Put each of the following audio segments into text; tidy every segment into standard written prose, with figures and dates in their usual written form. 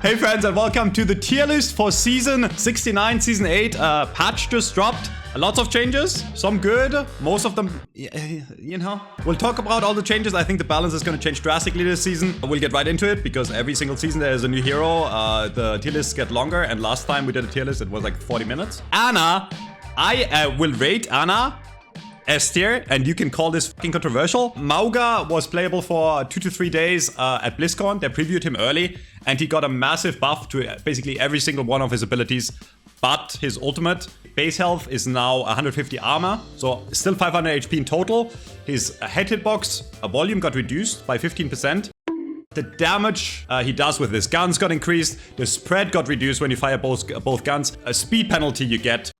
Hey friends, and welcome to the tier list for season 69, season 8. Patch just dropped. Lots of changes, some good, most of them, you know. We'll talk about all the changes. I think the balance is going to change drastically this season. We'll get right into it because every single season there is a new hero. The tier lists get longer, and last time we did a tier list, it was like 40 minutes. Ana, I will rate Ana S tier, and you can call this fucking controversial. Mauga was playable for 2 to 3 days at BlizzCon. They previewed him early, and he got a massive buff to basically every single one of his abilities, but his ultimate. Base health is now 150 armor, so still 500 HP in total. His head hitbox volume got reduced by 15%. The damage he does with his guns got increased. The spread got reduced when you fire both guns. A speed penalty you get.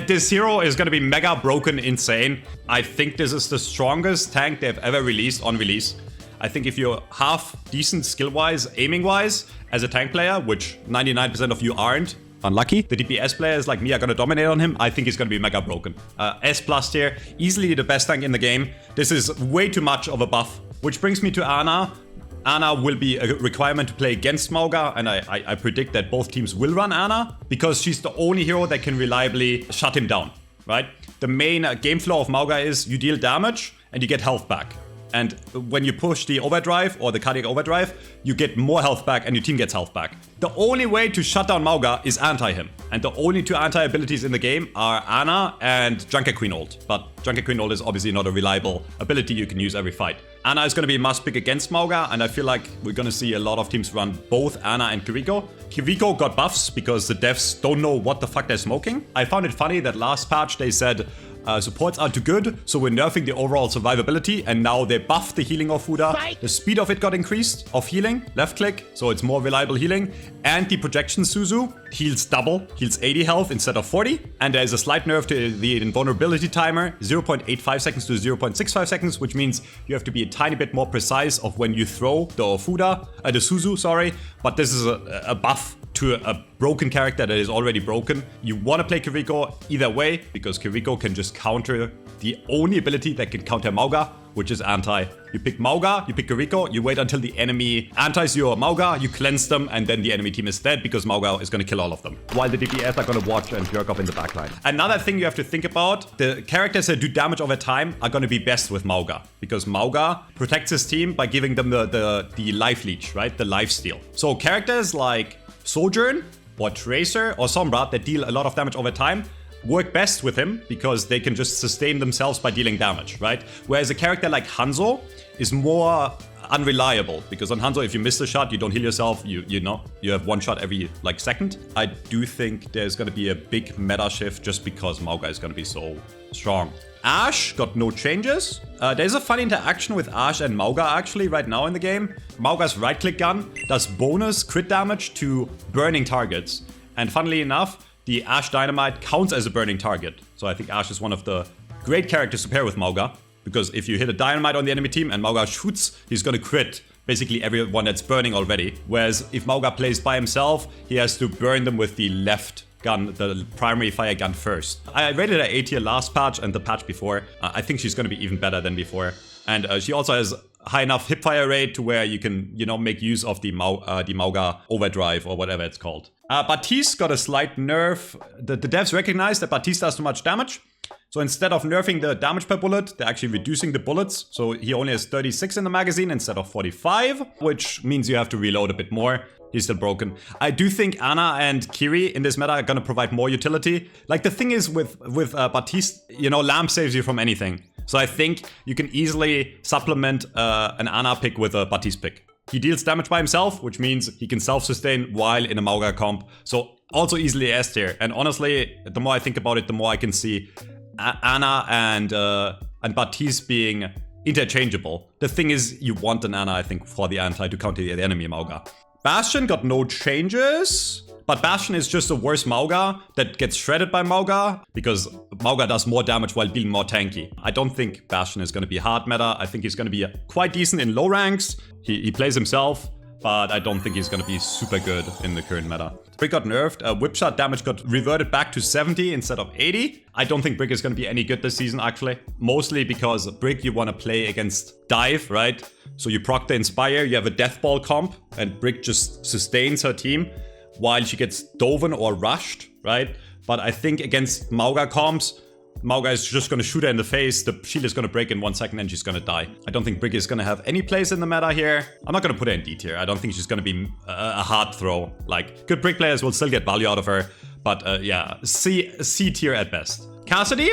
This hero is going to be mega broken insane. I think this is the strongest tank they've ever released on release. I think if you're half decent skill-wise, aiming-wise, as a tank player, which 99% of you aren't, unlucky. The DPS players like me are gonna dominate on him. I think he's gonna be mega broken. S plus tier, easily the best tank in the game. This is way too much of a buff. Which brings me to Ana. Ana will be a requirement to play against Mauga, and I predict that both teams will run Ana, because she's the only hero that can reliably shut him down, right? The main game flow of Mauga is you deal damage and you get health back. And when you push the overdrive or the cardiac overdrive, you get more health back and your team gets health back. The only way to shut down Mauga is anti him. And the only two anti-abilities in the game are Ana and Junker Queen ult. But Junker Queen ult is obviously not a reliable ability you can use every fight. Ana is going to be a must pick against Mauga, and I feel like we're going to see a lot of teams run both Ana and Kiriko. Kiriko got buffs because the devs don't know what the fuck they're smoking. I found it funny that last patch they said supports are too good, so we're nerfing the overall survivability, and now they buffed the healing of Fuda. The speed of it got increased, of healing, left click, so it's more reliable healing. And the projection Suzu heals double, heals 80 health instead of 40. And there's a slight nerf to the invulnerability timer, 0.85 seconds to 0.65 seconds, which means you have to be a tiny bit more precise of when you throw the Suzu, sorry. But this is a buff to a broken character that is already broken. You want to play Kiriko either way, because Kiriko can just counter the only ability that can counter Mauga, which is anti. You pick Mauga, you pick Kiriko, you wait until the enemy antis your Mauga, you cleanse them, and then the enemy team is dead because Mauga is going to kill all of them. While the DPS are going to watch and jerk off in the backline. Another thing you have to think about, the characters that do damage over time are going to be best with Mauga, because Mauga protects his team by giving them the life leech, right? The life steal. So characters like Sojourn or Tracer or Sombra that deal a lot of damage over time work best with him because they can just sustain themselves by dealing damage, right? Whereas a character like Hanzo is more unreliable, because on Hanzo, if you miss the shot, you don't heal yourself, you know, you have one shot every like second. I do think there's gonna be a big meta shift just because Mauga is gonna be so strong. Ashe got no changes. There's a fun interaction with Ashe and Mauga actually right now in the game. Mauga's right-click gun does bonus crit damage to burning targets. And funnily enough, the Ashe Dynamite counts as a burning target. So I think Ashe is one of the great characters to pair with Mauga, because if you hit a Dynamite on the enemy team and Mauga shoots, he's gonna crit basically everyone that's burning already. Whereas if Mauga plays by himself, he has to burn them with the left gun, the primary fire gun first. I rated her A tier last patch and the patch before. I think she's going to be even better than before. And she also has high enough hipfire rate to where you can, you know, make use of the Mauga overdrive or whatever it's called. Baptiste got a slight nerf. The devs recognize that Baptiste does too much damage. So instead of nerfing the damage per bullet, they're actually reducing the bullets. So he only has 36 in the magazine instead of 45, which means you have to reload a bit more. He's still broken. I do think Ana and Kiri in this meta are gonna provide more utility. Like the thing is with Baptiste, you know, Lamp saves you from anything. So I think you can easily supplement an Ana pick with a Baptiste pick. He deals damage by himself, which means he can self-sustain while in a Mauga comp. So also easily S tier. And honestly, the more I think about it, the more I can see Ana and Baptiste being interchangeable. The thing is, you want an Ana, I think, for the anti to counter the enemy Mauga. Bastion got no changes, but Bastion is just a worse Mauga that gets shredded by Mauga, because Mauga does more damage while being more tanky. I don't think Bastion is going to be hard meta. I think he's going to be quite decent in low ranks. He plays himself, but I don't think he's gonna be super good in the current meta. Brick got nerfed, whip shot damage got reverted back to 70 instead of 80. I don't think Brick is gonna be any good this season, actually. Mostly because Brick you wanna play against dive, right? So you proc the Inspire, you have a Death Ball comp, and Brick just sustains her team while she gets doven or rushed, right? But I think against Mauga comps, Mauga is just gonna shoot her in the face, the shield is gonna break in 1 second and she's gonna die. I don't think Brick is gonna have any place in the meta here. I'm not gonna put her in D tier. I don't think she's gonna be a hard throw. Like, good Brick players will still get value out of her, but yeah, C tier at best. Cassidy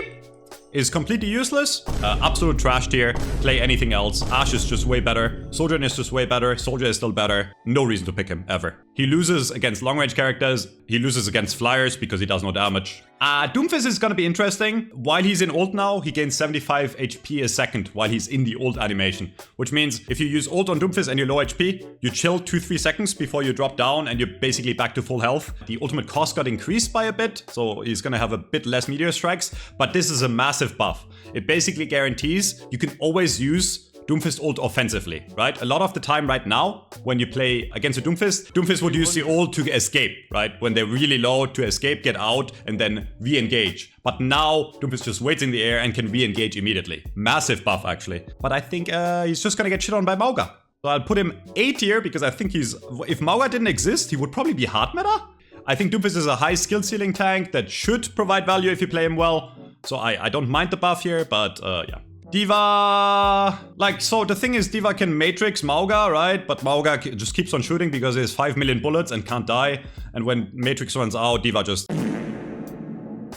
is completely useless. Absolute trash tier. Play anything else. Ashe is just way better. Sojourn is just way better. Soldier is still better. No reason to pick him, ever. He loses against long-range characters. He loses against flyers because he does no damage. Doomfist is gonna be interesting. While he's in ult now, he gains 75 HP a second while he's in the ult animation. Which means if you use ult on Doomfist and you're low HP, you chill 2-3 seconds before you drop down and you're basically back to full health. The ultimate cost got increased by a bit, so he's gonna have a bit less meteor strikes, but this is a massive buff. It basically guarantees you can always use Doomfist ult offensively, right? A lot of the time right now, when you play against a Doomfist would use the ult to escape, right? When they're really low, to escape, get out, and then re-engage. But now, Doomfist just waits in the air and can re-engage immediately. Massive buff, actually. But I think he's just gonna get shit on by Mauga. So I'll put him A tier, because I think if Mauga didn't exist, he would probably be hard meta. I think Doomfist is a high skill ceiling tank that should provide value if you play him well. So I don't mind the buff here, but yeah. D.Va, like, so the thing is, D.Va can Matrix Mauga, right? But Mauga just keeps on shooting because he has 5 million bullets and can't die. And when Matrix runs out, D.Va just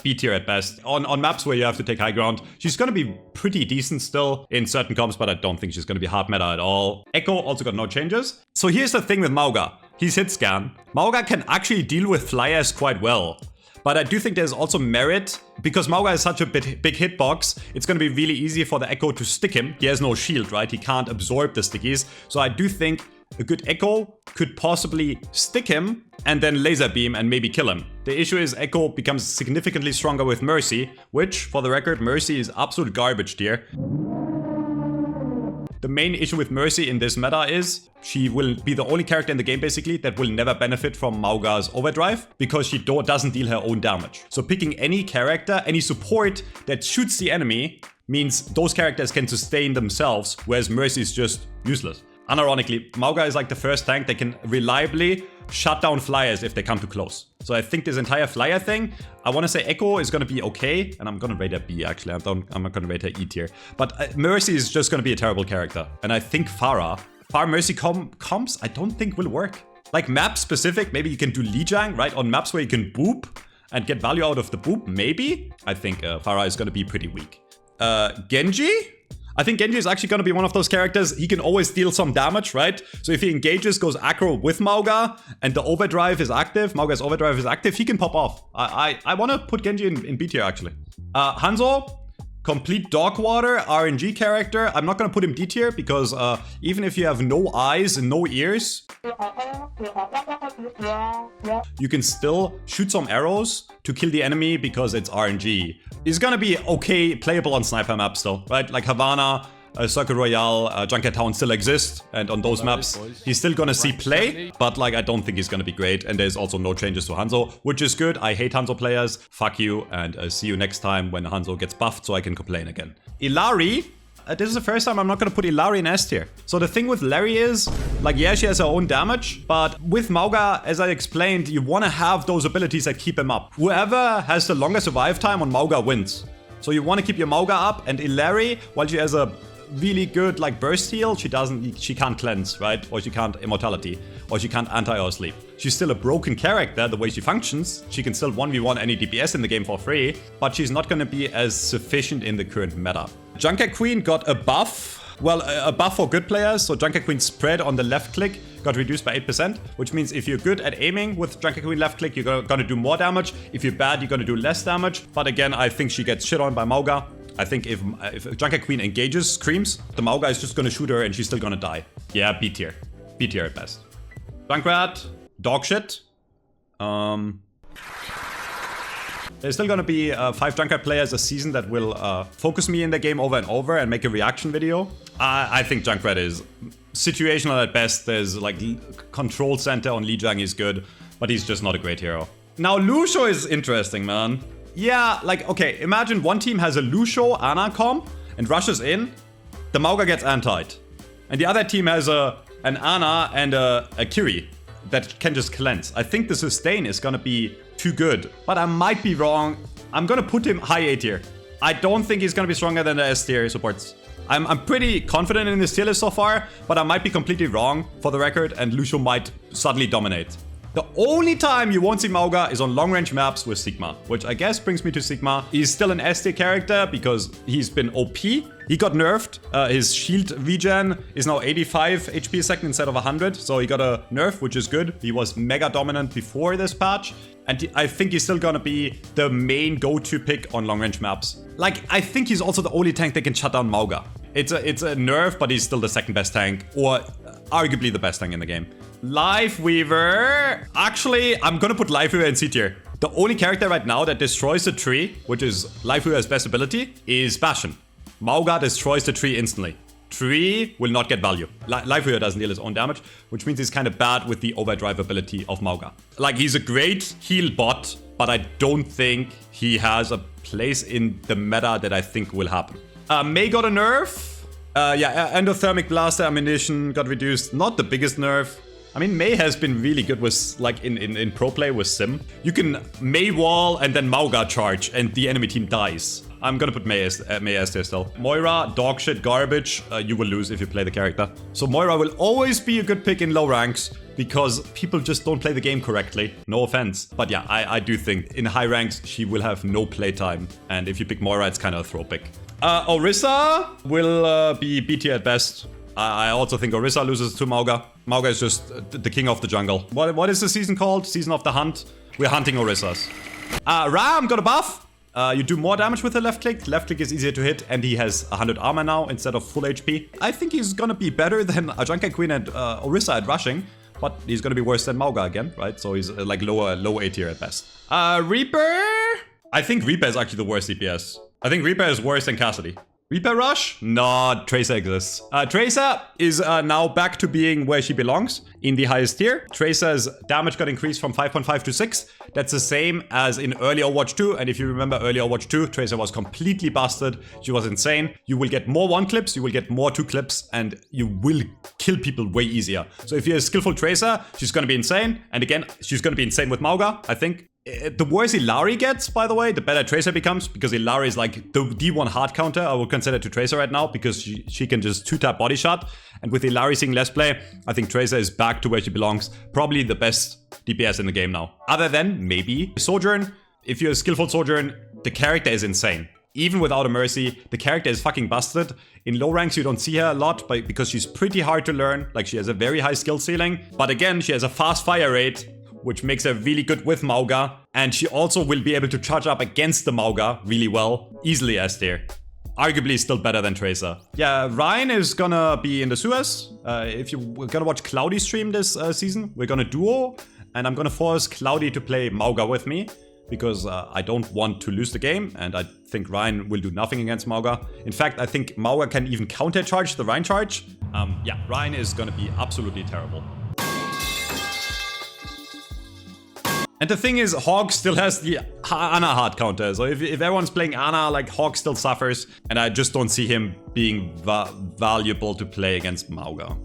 B tier at best. On maps where you have to take high ground, she's gonna be pretty decent still in certain comps, but I don't think she's gonna be hard meta at all. Echo also got no changes. So here's the thing with Mauga. He's hit scan. Mauga can actually deal with flyers quite well. But I do think there's also merit, because Mauga is such a big hitbox, it's going to be really easy for the Echo to stick him. He has no shield, right? He can't absorb the stickies. So I do think a good Echo could possibly stick him and then laser beam and maybe kill him. The issue is Echo becomes significantly stronger with Mercy, which, for the record, Mercy is absolute garbage tier. The main issue with Mercy in this meta is she will be the only character in the game basically that will never benefit from Mauga's overdrive because she doesn't deal her own damage. So picking any character, any support that shoots the enemy means those characters can sustain themselves, whereas Mercy is just useless. Unironically, Mauga is like the first tank that can reliably shut down flyers if they come too close. So I think this entire flyer thing, I want to say Echo is going to be okay, and I'm going to rate her B actually. I'm not going to rate her E tier. But Mercy is just going to be a terrible character. And I think Pharah Mercy comps, I don't think will work. Like map specific, maybe you can do Lijiang, right? On maps where you can boop and get value out of the boop, maybe. I think Pharah is going to be pretty weak. Genji? I think Genji is actually going to be one of those characters. He can always deal some damage, right? So if he engages, goes aggro with Mauga, and the overdrive is active, Mauga's overdrive is active, he can pop off. I want to put Genji in B tier, actually. Hanzo, complete dog water, RNG character. I'm not going to put him D tier because even if you have no eyes and no ears, you can still shoot some arrows to kill the enemy because it's RNG. He's gonna be okay, playable on sniper maps still, right? Like Havana, Circle Royale, Junket Town still exist, and on those maps, he's still gonna see play, but like I don't think he's gonna be great, and there's also no changes to Hanzo, which is good. I hate Hanzo players. Fuck you, and see you next time when Hanzo gets buffed so I can complain again. Illari. This is the first time I'm not gonna put Illari in S tier. So the thing with Larry is, like, yeah, she has her own damage, but with Mauga, as I explained, you wanna have those abilities that keep him up. Whoever has the longer survive time on Mauga wins. So you wanna keep your Mauga up, and Illari, while she has a really good, like, burst heal, she can't cleanse, right? Or she can't immortality, or she can't anti or sleep. She's still a broken character the way she functions. She can still 1v1 any DPS in the game for free, but she's not gonna be as sufficient in the current meta. Junker Queen got a buff. Well, a buff for good players. So Junker Queen spread on the left click got reduced by 8%, which means if you're good at aiming with Junker Queen left click, you're gonna do more damage. If you're bad, you're gonna do less damage. But again, I think she gets shit on by Mauga. I think if Junker Queen engages, screams, the Mauga is just gonna shoot her and she's still gonna die. Yeah, B tier. B tier at best. Junkrat, dog shit. There's still gonna be 5 Junkrat players a season that will focus me in the game over and over and make a reaction video. I think Junkrat is situational at best. There's like control center on Lijiang is good, but he's just not a great hero. Now Lucio is interesting, man. Yeah, like, okay, imagine one team has a Lucio Ana comp and rushes in, the Mauga gets antied. And the other team has an Ana and a Kiri that can just cleanse. I think the sustain is gonna be too good, but I might be wrong. I'm gonna put him high A tier. I don't think he's gonna be stronger than the S tier supports. I'm pretty confident in this tier list so far, but I might be completely wrong for the record, and Lucio might suddenly dominate. The only time you won't see Mauga is on long-range maps with Sigma, which I guess brings me to Sigma. He's still an S tier character because he's been OP. He got nerfed. His shield regen is now 85 HP a second instead of 100, so he got a nerf, which is good. He was mega dominant before this patch, and I think he's still gonna be the main go-to pick on long-range maps. Like, I think he's also the only tank that can shut down Mauga. It's a nerf, but he's still the second best tank, or arguably the best tank in the game. Lifeweaver. Actually, I'm gonna put Lifeweaver in C tier. The only character right now that destroys the tree, which is Lifeweaver's best ability, is Bastion. Mauga destroys the tree instantly. Tree will not get value. Lifeweaver doesn't deal his own damage, which means he's kind of bad with the overdrive ability of Mauga. Like, he's a great heal bot, but I don't think he has a place in the meta that I think will happen. Mei got a nerf. Yeah, endothermic blaster ammunition got reduced. Not the biggest nerf. I mean, Mei has been really good with, like, in pro play with Sim. You can Mei wall and then Mauga charge and the enemy team dies. I'm gonna put Mei as there still. Moira, dog shit, garbage. You will lose if you play the character. So Moira will always be a good pick in low ranks because people just don't play the game correctly. No offense. But yeah, I do think in high ranks, she will have no playtime. And if you pick Moira, it's kind of a throw pick. Orisa will be B tier at best. I also think Orisa loses to Mauga. Mauga is just the king of the jungle. What is the season called? Season of the Hunt? We're hunting Orisas. Ram got a buff. You do more damage with the left click. Left click is easier to hit, and he has 100 armor now instead of full HP. I think he's gonna be better than a Junkrat Queen and Orisa at rushing, but he's gonna be worse than Mauga again, right? So he's like low A tier at best. Reaper? I think Reaper is actually the worst DPS. I think Reaper is worse than Cassidy. Reaper Rush? No, Tracer exists. Tracer is now back to being where she belongs, in the highest tier. Tracer's damage got increased from 5.5 to 6. That's the same as in early Overwatch 2. And if you remember early Overwatch 2, Tracer was completely busted. She was insane. You will get more 1 clips, you will get more 2 clips, and you will kill people way easier. So if you're a skillful Tracer, she's gonna be insane. And again, she's gonna be insane with Mauga, I think. The worse Illari gets, by the way, the better Tracer becomes, because Illari is like the D1 hard counter. I would consider to Tracer right now, because she can just 2-tap body shot. And with Illari seeing less play, I think Tracer is back to where she belongs. Probably the best DPS in the game now. Other than maybe Sojourn. If you're a skillful Sojourn, the character is insane. Even without a Mercy, the character is fucking busted. In low ranks, you don't see her a lot because she's pretty hard to learn. Like, she has a very high skill ceiling. But again, she has a fast fire rate, which makes her really good with Mauga. And she also will be able to charge up against the Mauga really well. Easily S tier. Arguably still better than Tracer. Yeah, Ryan is gonna be in the Suez. If you're gonna watch Cloudy stream this season, we're gonna duo. And I'm gonna force Cloudy to play Mauga with me, because I don't want to lose the game. And I think Ryan will do nothing against Mauga. In fact, I think Mauga can even counter-charge the Ryan charge. Yeah, Ryan is gonna be absolutely terrible. And the thing is, Hog still has the Ana hard counter. So if everyone's playing Ana, like, Hog still suffers. And I just don't see him being valuable to play against Mauga.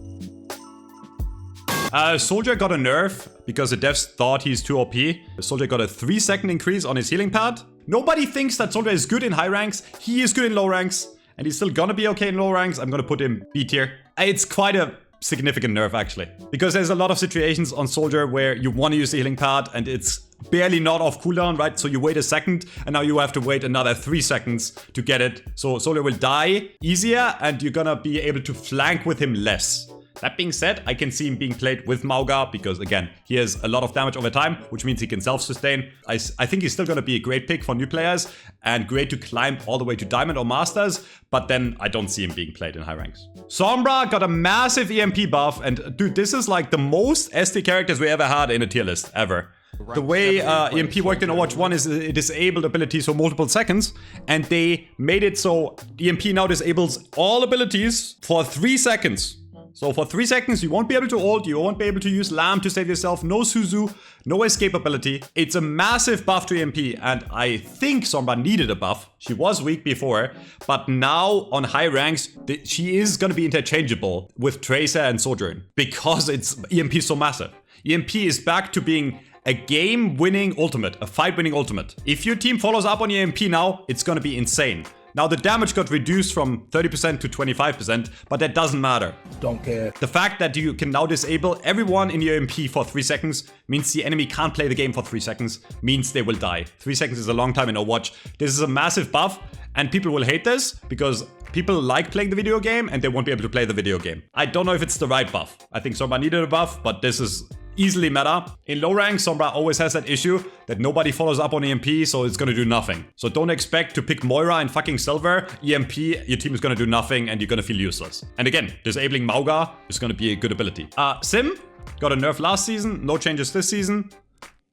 Soldier got a nerf because the devs thought he's too OP. Soldier got a 3-second increase on his healing pad. Nobody thinks that Soldier is good in high ranks. He is good in low ranks. And he's still gonna be okay in low ranks. I'm gonna put him B tier. It's quite a significant nerf, actually, because there's a lot of situations on Soldier where you want to use the healing pad and it's barely not off cooldown, right? So you wait a second and now you have to wait another 3 seconds to get it. So Soldier will die easier and you're gonna be able to flank with him less. That being said, I can see him being played with Mauga because, again, he has a lot of damage over time, which means he can self-sustain. I think he's still going to be a great pick for new players and great to climb all the way to Diamond or Masters, but then I don't see him being played in high ranks. Sombra got a massive EMP buff, and dude, this is like the most SD characters we ever had in a tier list, ever. The way EMP worked in Overwatch 1 is it disabled abilities for multiple seconds, and they made it so EMP now disables all abilities for 3 seconds. So for 3 seconds, you won't be able to ult, you won't be able to use Lamb to save yourself, no Suzu, no escape ability. It's a massive buff to EMP, and I think Sombra needed a buff. She was weak before, but now on high ranks, she is gonna be interchangeable with Tracer and Sojourn, because it's EMP is so massive. EMP is back to being a game-winning ultimate, a fight-winning ultimate. If your team follows up on EMP now, it's gonna be insane. Now the damage got reduced from 30% to 25%, but that doesn't matter. Don't care. The fact that you can now disable everyone in your EMP for 3 seconds means the enemy can't play the game for 3 seconds, means they will die. 3 seconds is a long time in Overwatch. This is a massive buff, and people will hate this because people like playing the video game and they won't be able to play the video game. I don't know if it's the right buff. I think Sombra needed a buff, but this is easily meta. In low rank, Sombra always has that issue that nobody follows up on EMP, so it's gonna do nothing. So don't expect to pick Moira and fucking Silver. EMP, your team is gonna do nothing and you're gonna feel useless. And again, disabling Mauga is gonna be a good ability. Sim got a nerf last season, no changes this season.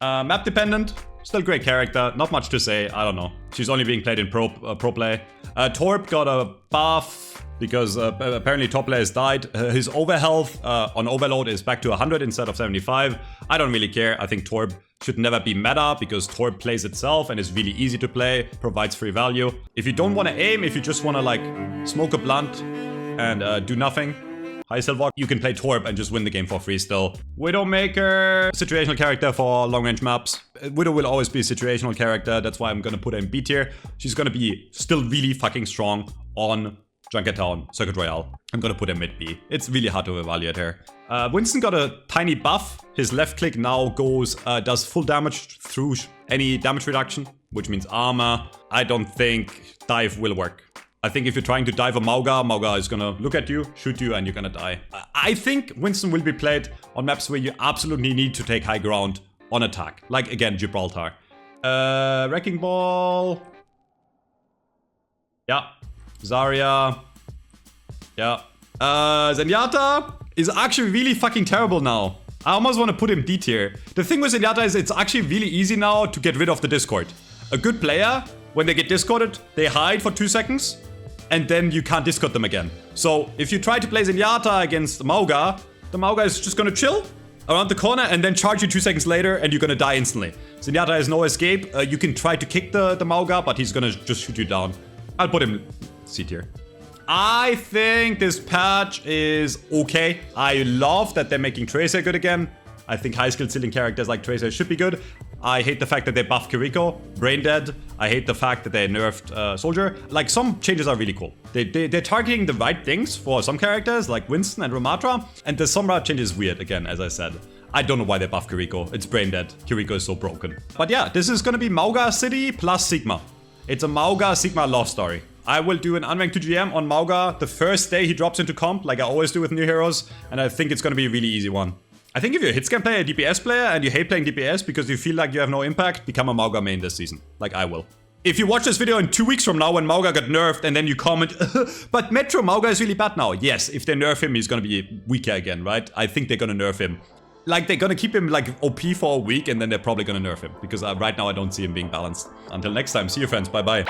Map dependent, still great character, not much to say, I don't know. She's only being played in pro play. Torp got a buff because apparently top players died. His overhealth on overload is back to 100 instead of 75. I don't really care. I think Torp should never be meta because Torp plays itself and is really easy to play, provides free value. If you don't want to aim, if you just want to like smoke a blunt and do nothing, high silver, you can play Torp and just win the game for free still. Widowmaker, situational character for long range maps. Widow will always be a situational character. That's why I'm gonna put her in B tier. She's gonna be still really fucking strong on Junkertown, Circuit Royale. I'm gonna put her mid B. It's really hard to evaluate her. Winston got a tiny buff. His left click now does full damage through any damage reduction, which means armor. I don't think dive will work. I think if you're trying to dive a Mauga, Mauga is gonna look at you, shoot you, and you're gonna die. I think Winston will be played on maps where you absolutely need to take high ground on attack. Like, again, Gibraltar. Wrecking Ball. Yeah. Zarya. Yeah. Zenyatta is actually really fucking terrible now. I almost want to put him D tier. The thing with Zenyatta is it's actually really easy now to get rid of the Discord. A good player, when they get discorded, they hide for 2 seconds. And then you can't discord them again. So if you try to play Zenyatta against Mauga, the Mauga is just gonna chill around the corner and then charge you 2 seconds later and you're gonna die instantly. Zenyatta has no escape. You can try to kick the Mauga, but he's gonna just shoot you down. I'll put him C tier. I think this patch is okay. I love that they're making Tracer good again. I think high skill ceiling characters like Tracer should be good. I hate the fact that they buffed Kiriko, Brain Dead. I hate the fact that they nerfed Soldier. Like, some changes are really cool. They're targeting the right things for some characters like Winston and Ramatra. And the Sombra change is weird, again, as I said. I don't know why they buffed Kiriko. It's Brain Dead. Kiriko is so broken. But yeah, this is gonna be Mauga City plus Sigma. It's a Mauga Sigma love story. I will do an unranked 2GM on Mauga the first day he drops into comp, like I always do with new heroes. And I think it's gonna be a really easy one. I think if you're a hitscan player, a DPS player, and you hate playing DPS because you feel like you have no impact, become a Mauga main this season. Like I will. If you watch this video in 2 weeks from now when Mauga got nerfed and then you comment, but Metro Mauga is really bad now. Yes, if they nerf him, he's gonna be weaker again, right? I think they're gonna nerf him. Like, they're gonna keep him like OP for a week and then they're probably gonna nerf him. Because right now I don't see him being balanced. Until next time, see you friends, bye bye.